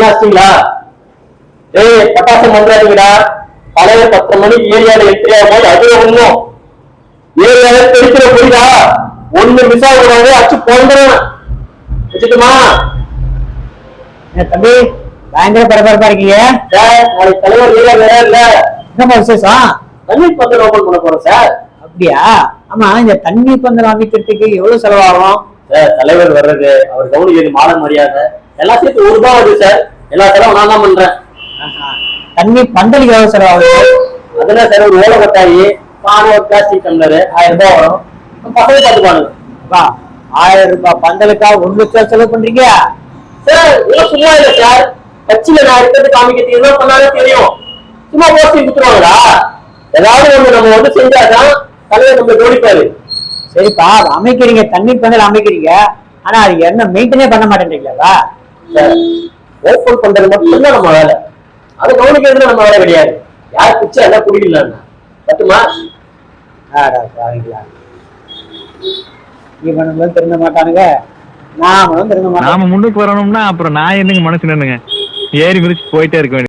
வச்சிங்களா? ஏய் பட்டாசம் வந்துடாதீங்கடா. பழைய 10 மணிக்கு ஏரியால என்ட்ரி ஆகும் அது ஒண்ணும் ஏரியால தெரிக்கிற புரியுதா? ஒண்ணு மிஸ் ஆகக்கூடாது. அச்சு போந்துடும். வச்சுட்டுமா? தம்பி பயங்கர பரபரப்பா இருக்கீங்க. நாளைக்கு தலைவர் ஏரியா வேற இல்ல. என்னமா விசேஷம்? தண்ணீர் பந்தல் ஓபன் பண்ண போறோம் சார். அப்படியா? ஆமா, இந்த தண்ணீர் பந்தல் அமைக்கிறதுக்கு எவ்வளவு செலவாகும் சார்? தலைவர் வர்றது, அவர் கவனிக்கிறது, மாட மரியாதை எல்லாம் சேர்த்து ₹1 வருது சார். எல்லா செலவும் நான் தான் பண்றேன். தண்ணீர் பந்தலுக்கு எவ்வளவு செலவாகுது? அதெல்லாம் சார் ஒரு ஓலை கொட்டாயி, பானை, ஒரு பிளாஸ்டிக் டம்ளர் ₹1000 வரும். பசங்க பார்த்துப்பானுங்க. ₹1000 பந்தலுக்கா 1 லட்சம் செலவு பண்றீங்க சார்? இதெல்லாம் சும்மா இல்ல சார். கட்சியில நான் இருக்கிறது காமிக்கிறது என்ன பண்ணாலும் தெரியும். சும்மா போஸ்டிங் கொடுத்துருவாங்களா? ஏதாவது ஒண்ணு நம்ம வந்து செஞ்சாதான் தலைவர் நம்ம கவனிப்பாரு. சரிப்பா, அமைக்கிறீங்க, தண்ணீர் பந்தல் அமைக்கிறீங்க, ஆனா அது என்ன மெயின்டெனே பண்ண மாட்டேன்றீங்களா? ஓப்பன் பண்றது மட்டும்தான் நம்ம வேலை. அதை கவனிக்கிறது நம்ம வேலை கிடையாது. யார் பிச்சை எல்லாம் குடிக்கல பட்டுமா? இவனுங்களும் திருந்த மாட்டானுங்க, நாமளும் திருந்த மாட்டோம். நாம முன்னுக்கு வரணும்னா அப்புறம் நான் என்னங்க மனசு நின்னுங்க ஏறி மிதிச்சு போயிட்டே இருக்க வேண்டியது.